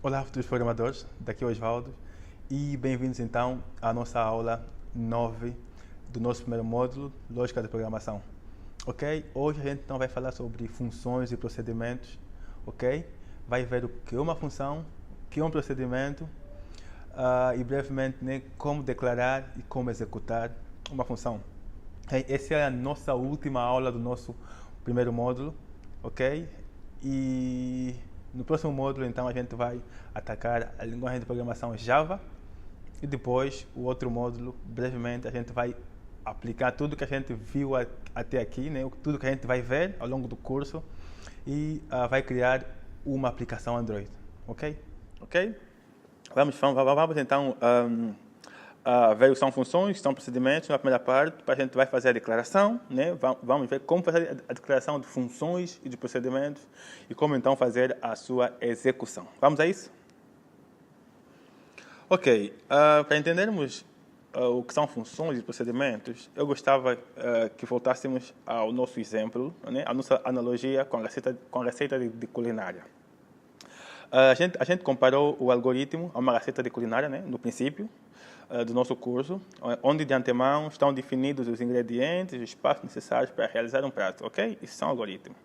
Olá, futuros programadores, daqui é o Osvaldo e bem-vindos então à nossa aula 9 do nosso primeiro módulo, Lógica de Programação. Ok? Hoje a gente então vai falar sobre funções e procedimentos, ok? Vai ver o que é uma função, o que é um procedimento e brevemente como declarar e como executar uma função. Essa é a nossa última aula do nosso primeiro módulo, ok? E no próximo módulo, então, a gente vai atacar a linguagem de programação Java e depois o outro módulo, brevemente, a gente vai aplicar tudo que a gente viu até aqui, né? Tudo que a gente vai ver ao longo do curso e vai criar uma aplicação Android, ok? Ok? Vamos então ver o que são funções, que são procedimentos na primeira parte. A gente vai fazer a declaração, né? Vamos ver como fazer a declaração de funções e de procedimentos e como então fazer a sua execução. Vamos a isso? Ok, para entendermos o que são funções e procedimentos, eu gostava que voltássemos ao nosso exemplo, né? A nossa analogia com a receita de culinária. A gente comparou o algoritmo a uma receita de culinária, né, no princípio do nosso curso, onde de antemão estão definidos os ingredientes, os espaços necessários para realizar um prato, ok? Isso são algoritmos.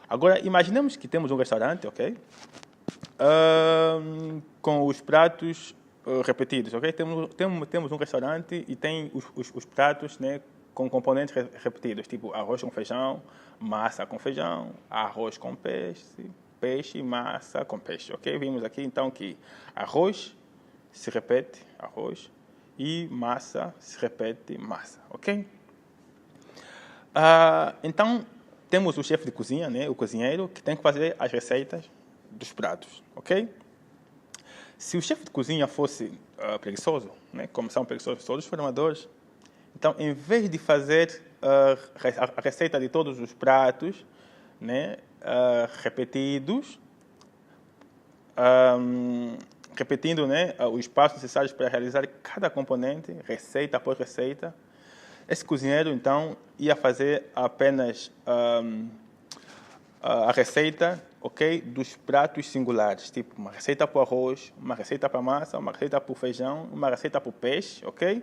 Agora, imaginemos que temos um restaurante, ok? Com os pratos repetidos, ok? Temos um restaurante e tem os pratos, né, com componentes repetidos, tipo arroz com feijão, massa com feijão, arroz com peixe, massa com peixe, ok? Vimos aqui então que arroz se repete, arroz, e massa se repete, massa, ok? Então, temos o chefe de cozinha, né, o cozinheiro, que tem que fazer as receitas dos pratos, ok? Se o chefe de cozinha fosse preguiçoso, né, como são preguiçosos todos os programadores, então, em vez de fazer a receita de todos os pratos, né, repetidos, repetindo, né, os passos necessários para realizar cada componente, receita após receita, esse cozinheiro, então, ia fazer apenas a receita, ok, dos pratos singulares, tipo uma receita para o arroz, uma receita para a massa, uma receita para o feijão, uma receita para o peixe, ok?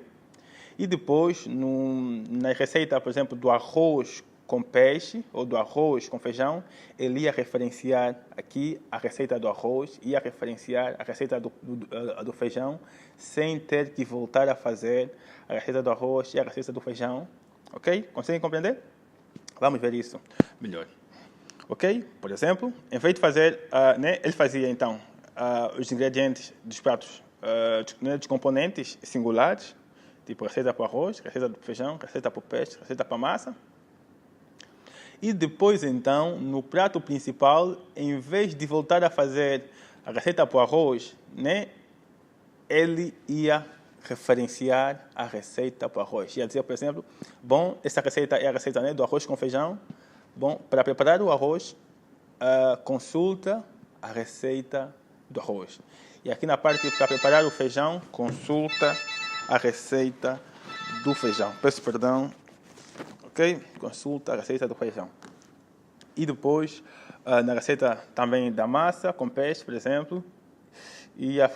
E depois, na receita, por exemplo, do arroz com peixe ou do arroz com feijão, ele ia referenciar aqui a receita do arroz, ia referenciar a receita do feijão, sem ter que voltar a fazer a receita do arroz e a receita do feijão. Ok? Conseguem compreender? Vamos ver isso melhor. Ok? Por exemplo, em vez de fazer, né, ele fazia então os ingredientes dos pratos, dos componentes singulares, tipo receita para o arroz, receita para o feijão, receita para o peixe, receita para a massa. E depois, então, no prato principal, em vez de voltar a fazer a receita para o arroz, né, ele ia referenciar a receita para o arroz. Ia dizer, por exemplo, bom, essa receita é a receita, né, do arroz com feijão. Bom, para preparar o arroz, consulta a receita do arroz. E aqui na parte para preparar o feijão, consulta a receita do feijão. Peço perdão. Ok? Consulta a receita do feijão. E depois, na receita também da massa com peixe, por exemplo, ia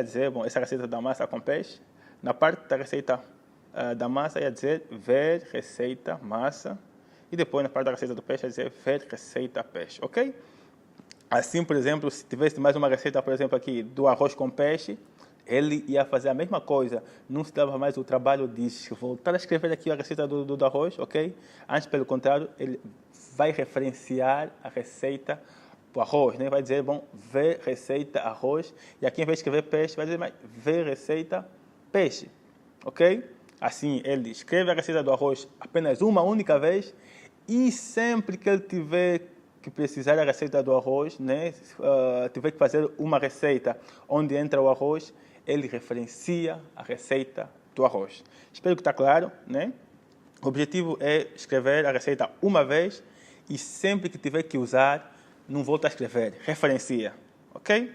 dizer, bom, essa receita da massa com peixe. Na parte da receita da massa, ia dizer ver receita massa. E depois, na parte da receita do peixe, ia dizer ver receita peixe, ok? Assim, por exemplo, se tivesse mais uma receita, por exemplo, aqui do arroz com peixe, ele ia fazer a mesma coisa. Não se dava mais o trabalho de voltar a escrever aqui a receita do arroz, ok? Antes, pelo contrário, ele vai referenciar a receita do arroz, né? Vai dizer, bom, ver receita arroz. E aqui, em vez de escrever peixe, vai dizer, mas ver receita peixe, ok? Assim, ele escreve a receita do arroz apenas uma única vez e sempre que ele tiver que precisar da receita do arroz, né, tiver que fazer uma receita onde entra o arroz, ele referencia a receita do arroz. Espero que está claro, né? O objetivo é escrever a receita uma vez e sempre que tiver que usar, não volta a escrever, referencia, ok?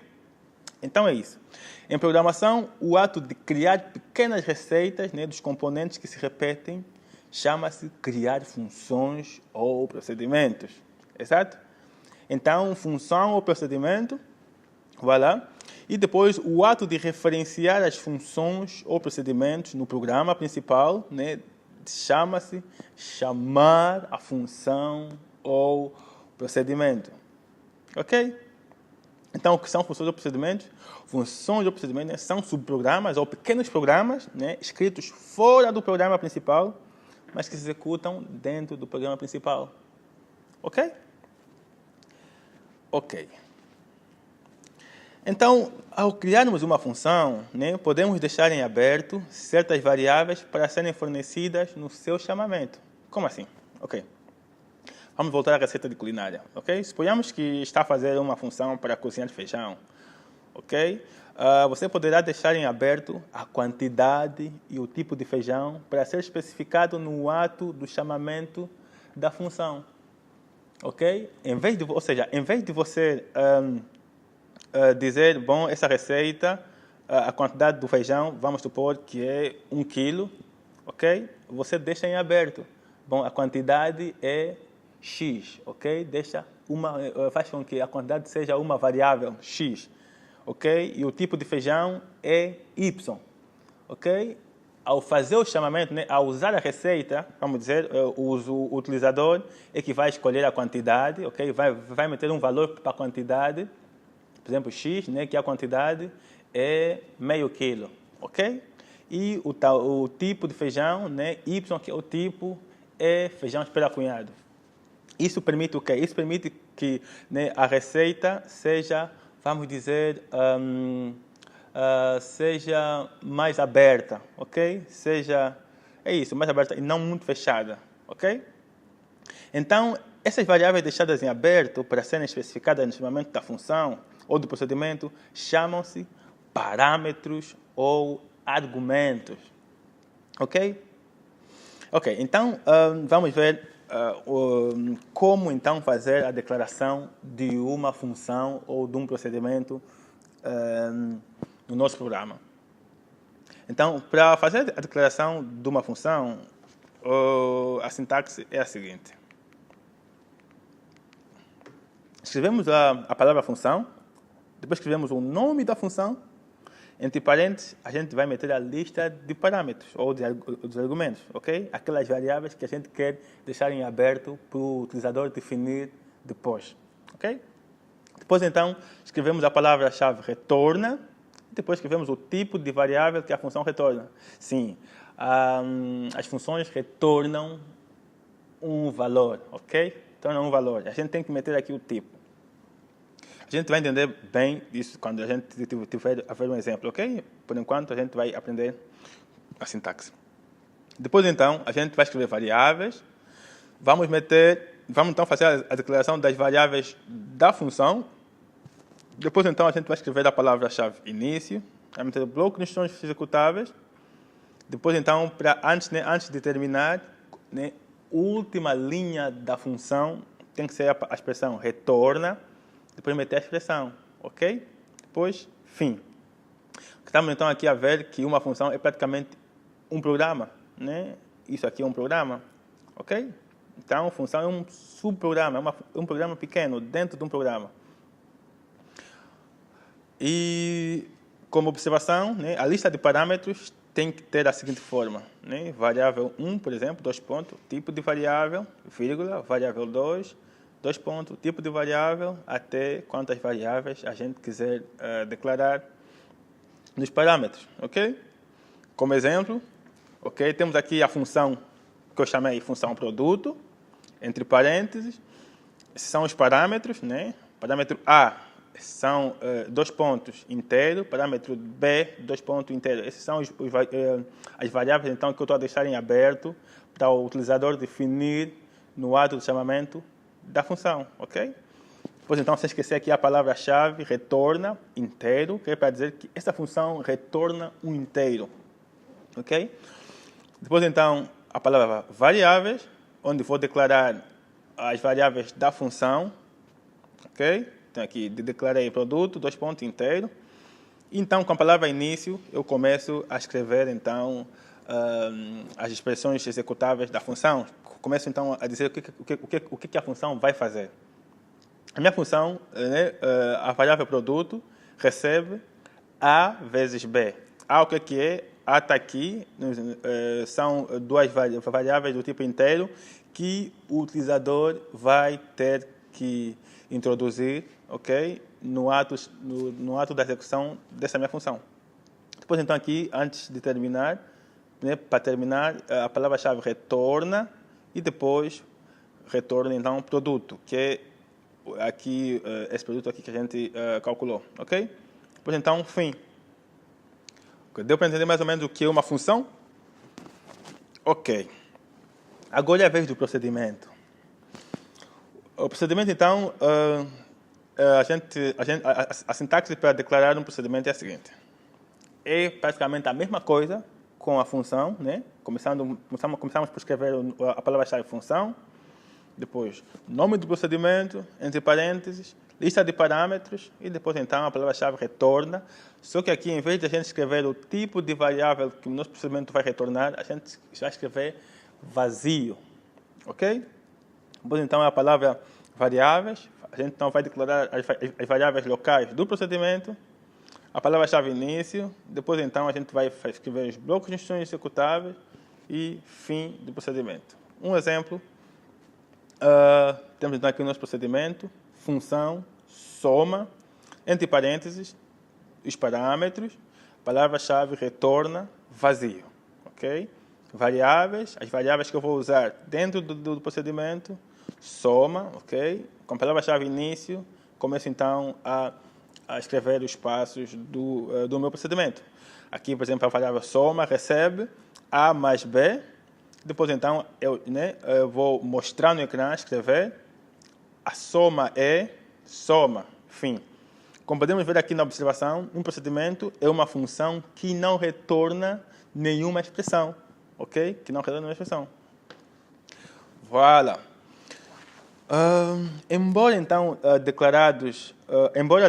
Então é isso. Em programação, o ato de criar pequenas receitas, né, dos componentes que se repetem, chama-se criar funções ou procedimentos. Exato? Então, função ou procedimento, Vai lá. E depois o ato de referenciar as funções ou procedimentos no programa principal, né, chama-se chamar a função ou procedimento. Ok? Então, o que são funções ou procedimentos? Funções ou procedimentos, né, são subprogramas ou pequenos programas, né, escritos fora do programa principal, mas que se executam dentro do programa principal. Ok? Ok. Então, ao criarmos uma função, né, podemos deixar em aberto certas variáveis para serem fornecidas no seu chamamento. Como assim? Ok. Vamos voltar à receita de culinária. Ok? Suponhamos que está a fazer uma função para cozinhar feijão. Ok? Você poderá deixar em aberto a quantidade e o tipo de feijão para ser especificado no ato do chamamento da função. Ok? Ou seja, em vez de você dizer, bom, essa receita, a quantidade do feijão, vamos supor que é 1 quilo, ok? Você deixa em aberto. Bom, a quantidade é X, ok? Faz com que a quantidade seja uma variável X, ok? E o tipo de feijão é Y, ok? Ao fazer o chamamento, né, ao usar a receita, vamos dizer, o utilizador é que vai escolher a quantidade, ok? Vai meter um valor para a quantidade, por exemplo, X, né, que a quantidade é meio quilo, ok? E o tipo de feijão, né, Y, que é o tipo, é feijão esparafunhado. Isso permite o quê? Isso permite que, né, a receita seja, vamos dizer, seja mais aberta, ok? Mais aberta e não muito fechada, ok? Então, essas variáveis deixadas em aberto para serem especificadas no chamamento da função ou do procedimento chamam-se parâmetros ou argumentos, ok? Ok, então vamos ver como então fazer a declaração de uma função ou de um procedimento no nosso programa. Então, para fazer a declaração de uma função, a sintaxe é a seguinte. Escrevemos a palavra função, depois escrevemos o nome da função, entre parênteses, a gente vai meter a lista de parâmetros ou dos argumentos, ok? Aquelas variáveis que a gente quer deixar em aberto para o utilizador definir depois, ok? Depois, então, escrevemos a palavra-chave retorna, depois escrevemos o tipo de variável que a função retorna. Sim, as funções retornam um valor, ok? Retornam um valor. A gente tem que meter aqui o tipo. A gente vai entender bem isso quando a gente tiver a ver um exemplo, ok? Por enquanto, a gente vai aprender a sintaxe. Depois, então, a gente vai escrever variáveis. Vamos então fazer a declaração das variáveis da função. Depois, então, a gente vai escrever a palavra-chave início. Vai meter o bloco de instruções executáveis. Depois, então, antes de terminar, né, última linha da função tem que ser a expressão retorna. Depois meter a expressão, ok? Depois, fim. Estamos então aqui a ver que uma função é praticamente um programa, né? Isso aqui é um programa, ok? Então, função é um subprograma, é um programa pequeno dentro de um programa. E, como observação, né, a lista de parâmetros tem que ter a seguinte forma, né? Variável 1, por exemplo, 2 pontos, tipo de variável, vírgula, variável 2, 2 pontos, tipo de variável, até quantas variáveis a gente quiser declarar nos parâmetros, ok? Como exemplo, ok, temos aqui a função que eu chamei função produto, entre parênteses, esses são os parâmetros, né? Parâmetro A são 2 pontos inteiro, parâmetro B, 2 pontos inteiro. Esses são as variáveis então que eu estou a deixar em aberto para o utilizador definir no ato de chamamento da função, ok? Depois, então, sem esquecer aqui a palavra-chave retorna inteiro, que é para dizer que essa função retorna um inteiro, ok? Depois, então, a palavra variáveis, onde vou declarar as variáveis da função, ok? Então, aqui, declarei produto, 2 pontos inteiro. Então, com a palavra início, eu começo a escrever, então, as expressões executáveis da função. Começo, então, a dizer o que a função vai fazer. A minha função, né, a variável produto, recebe A vezes B. A o que é? A está aqui, são duas variáveis do tipo inteiro que o utilizador vai ter que introduzir, ok? No ato da execução dessa minha função. Depois, então, aqui, antes de terminar, né, para terminar, a palavra-chave retorna e depois retorna, então, produto, que é aqui, esse produto aqui que a gente calculou, ok? Depois, então, fim. Deu para entender mais ou menos o que é uma função? Ok. Agora é a vez do procedimento. O procedimento, então, a sintaxe para declarar um procedimento é a seguinte. É praticamente a mesma coisa com a função, né? Começamos por escrever a palavra-chave função, depois nome do procedimento, entre parênteses, lista de parâmetros e depois então a palavra-chave retorna. Só que aqui, em vez de a gente escrever o tipo de variável que o nosso procedimento vai retornar, a gente vai escrever vazio, ok? Depois então a palavra variáveis, a gente então vai declarar as variáveis locais do procedimento, a palavra-chave início, depois então a gente vai escrever os blocos de instruções executáveis e fim do procedimento. Um exemplo, temos então aqui o nosso procedimento, função, soma, entre parênteses, os parâmetros, palavra-chave retorna, vazio, ok? Variáveis, as variáveis que eu vou usar dentro do procedimento, soma, ok? Com palavra-chave início, começo então a escrever os passos do meu procedimento. Aqui, por exemplo, a variável soma recebe A mais B. Depois, então, eu vou mostrar no ecrã, escrever. A soma é soma, fim. Como podemos ver aqui na observação, um procedimento é uma função que não retorna nenhuma expressão. Ok? Que não retorna nenhuma expressão. Voilà. Embora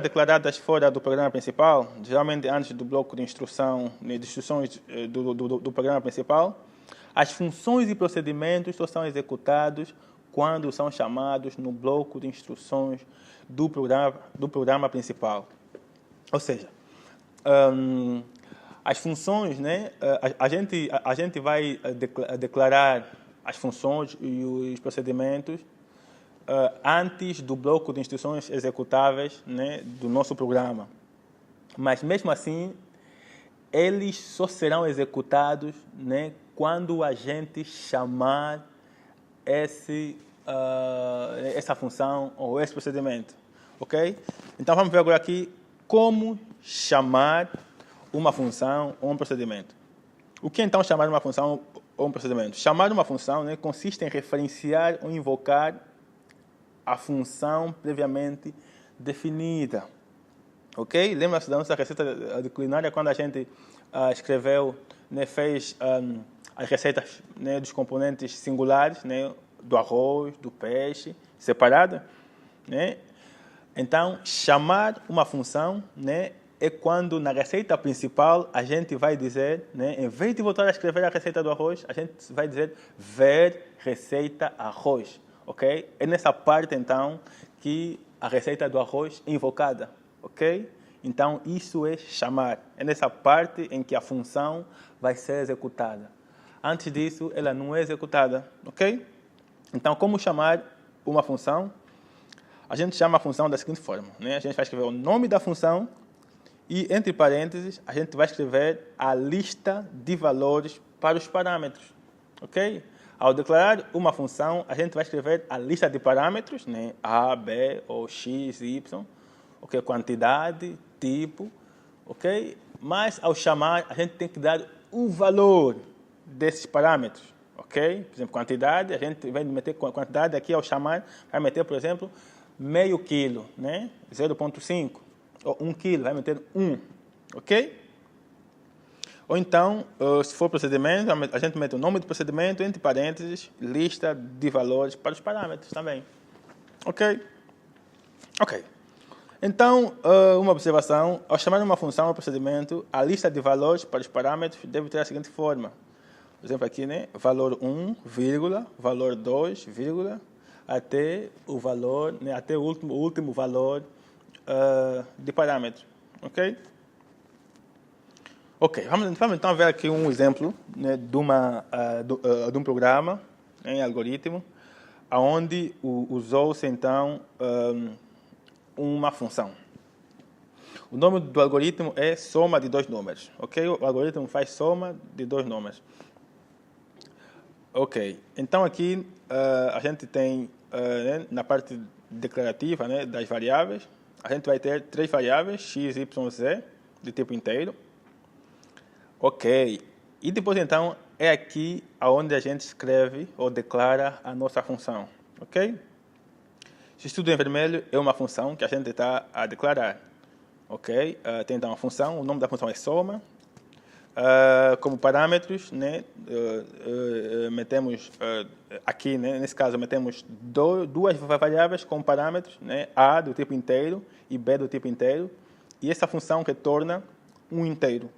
declaradas fora do programa principal, geralmente antes do bloco de instrução, de instruções do programa principal, as funções e procedimentos só são executados quando são chamados no bloco de instruções do programa principal. Ou seja, as funções, né, a gente vai declarar as funções e os procedimentos antes do bloco de instruções executáveis, né, do nosso programa. Mas, mesmo assim, eles só serão executados, né, quando a gente chamar essa função ou esse procedimento. Ok? Então, vamos ver agora aqui como chamar uma função ou um procedimento. O que é, então, chamar uma função ou um procedimento? Chamar uma função, né, consiste em referenciar ou invocar a função previamente definida. Ok? Lembra-se da nossa receita de culinária quando a gente escreveu, né, fez as receitas, né, dos componentes singulares, né, do arroz, do peixe, separada, né? Então, chamar uma função, né, é quando na receita principal a gente vai dizer, né, em vez de voltar a escrever a receita do arroz, a gente vai dizer ver receita arroz. Ok? É nessa parte, então, que a receita do arroz é invocada. Ok? Então, isso é chamar. É nessa parte em que a função vai ser executada. Antes disso, ela não é executada. Ok? Então, como chamar uma função? A gente chama a função da seguinte forma, né? A gente vai escrever o nome da função e, entre parênteses, a gente vai escrever a lista de valores para os parâmetros. Ok? Ao declarar uma função, a gente vai escrever a lista de parâmetros, né? A, B, ou X, Y, okay? Quantidade, tipo, ok? Mas, ao chamar, a gente tem que dar o valor desses parâmetros, ok? Por exemplo, quantidade, a gente vai meter quantidade aqui, ao chamar, vai meter, por exemplo, meio quilo, né? 0,5, ou 1 quilo, vai meter 1, ok? Ou então, se for procedimento, a gente mete o nome do procedimento, entre parênteses, lista de valores para os parâmetros também. Ok? Ok. Então, uma observação, ao chamar uma função ou procedimento, a lista de valores para os parâmetros deve ter a seguinte forma. Por exemplo, aqui, né? Valor 1, vírgula, valor 2, vírgula, até o valor, né? Até o último valor de parâmetro. Ok? Ok, vamos então ver aqui um exemplo, né, de um programa em algoritmo, onde usou-se então uma função. O nome do algoritmo é soma de dois números. Ok? O algoritmo faz soma de dois números. Ok, então aqui a gente tem, né, na parte declarativa, né, das variáveis, a gente vai ter três variáveis, x, y, z, de tipo inteiro. Ok, e depois então é aqui onde a gente escreve ou declara a nossa função. Ok? Se tudo em vermelho é uma função que a gente está a declarar. Ok? Tem então uma função, o nome da função é soma. Como parâmetros, né, metemos aqui, né, nesse caso, metemos duas variáveis como parâmetros, né, A do tipo inteiro e B do tipo inteiro, e essa função retorna um inteiro.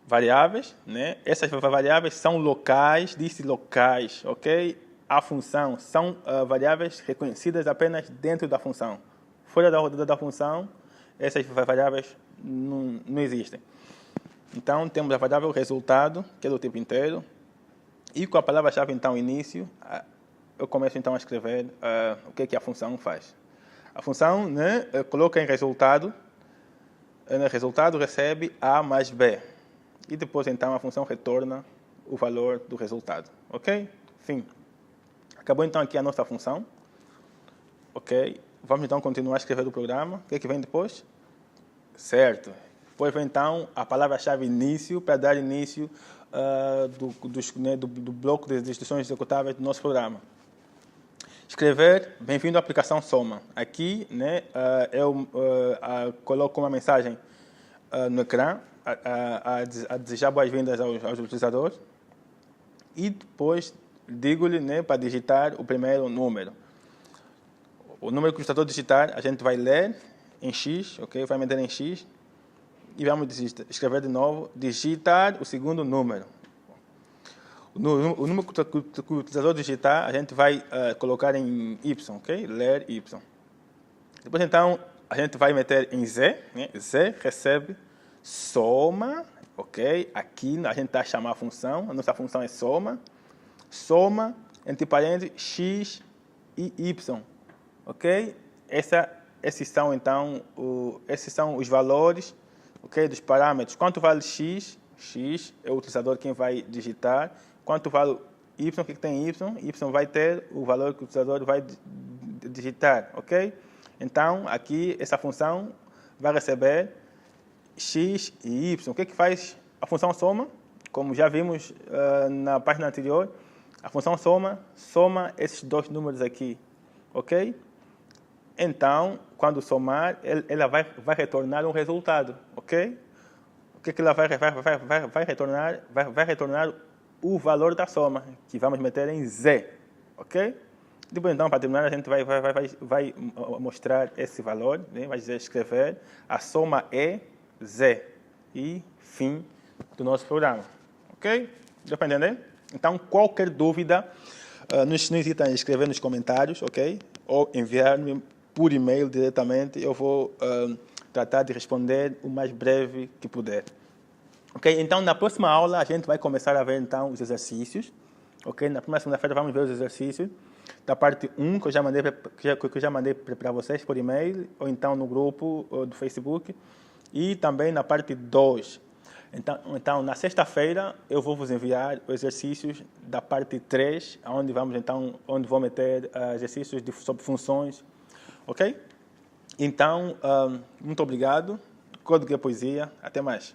Variáveis, né, essas variáveis são locais, disse locais, ok? A função são variáveis reconhecidas apenas dentro da função. Fora da função, essas variáveis não existem. Então, temos a variável resultado, que é do tipo inteiro, e com a palavra-chave, então, início, eu começo, então, a escrever o que a função faz. A função, né, coloca em resultado, resultado recebe A mais B. E depois, então, a função retorna o valor do resultado. Ok? Fim. Acabou, então, aqui a nossa função. Ok? Vamos, então, continuar a escrever o programa. O que vem depois? Certo. Depois vem, então, a palavra-chave início para dar início do bloco de instruções executáveis do nosso programa. Escrever, bem-vindo à aplicação Soma. Aqui, né, eu coloco uma mensagem no ecrã a desejar boas-vindas aos utilizadores e depois digo-lhe, né, para digitar o primeiro número. O número que o utilizador digitar, a gente vai ler em X, ok? Vai meter em X e vamos escrever de novo, digitar o segundo número. O número que o utilizador digitar, a gente vai colocar em Y, ok? Ler Y. Depois, então, a gente vai meter em Z, né? Z recebe soma, ok? Aqui a gente está a chamar a função, a nossa função é soma. Soma, entre parênteses, X e Y, ok? Esses são, então, esses são os valores, ok, dos parâmetros. Quanto vale X? X é o utilizador quem vai digitar. Quanto vale Y? O que tem Y? Y vai ter o valor que o utilizador vai digitar, ok? Então, aqui, essa função vai receber X e Y. O que faz a função soma? Como já vimos na página anterior, a função soma esses dois números aqui, ok? Então, quando somar, ela vai retornar um resultado, ok? O que ela vai retornar? Vai retornar o valor da soma, que vamos meter em Z, ok? Depois, então, para terminar, a gente vai mostrar esse valor, né? Vai escrever a soma é Z e fim do nosso programa, ok? Deu para entender? Então, qualquer dúvida, não hesite em escrever nos comentários, ok? Ou enviar-me por e-mail diretamente, eu vou tratar de responder o mais breve que puder. Ok? Então, na próxima aula, a gente vai começar a ver, então, os exercícios. Ok? Na primeira segunda-feira, vamos ver os exercícios da parte 1, que eu já mandei para vocês por e-mail, ou então no grupo do Facebook, e também na parte 2. Então, na sexta-feira, eu vou vos enviar os exercícios da parte 3, onde vou meter exercícios sobre funções. Ok? Então, muito obrigado. Código é Poesia. Até mais.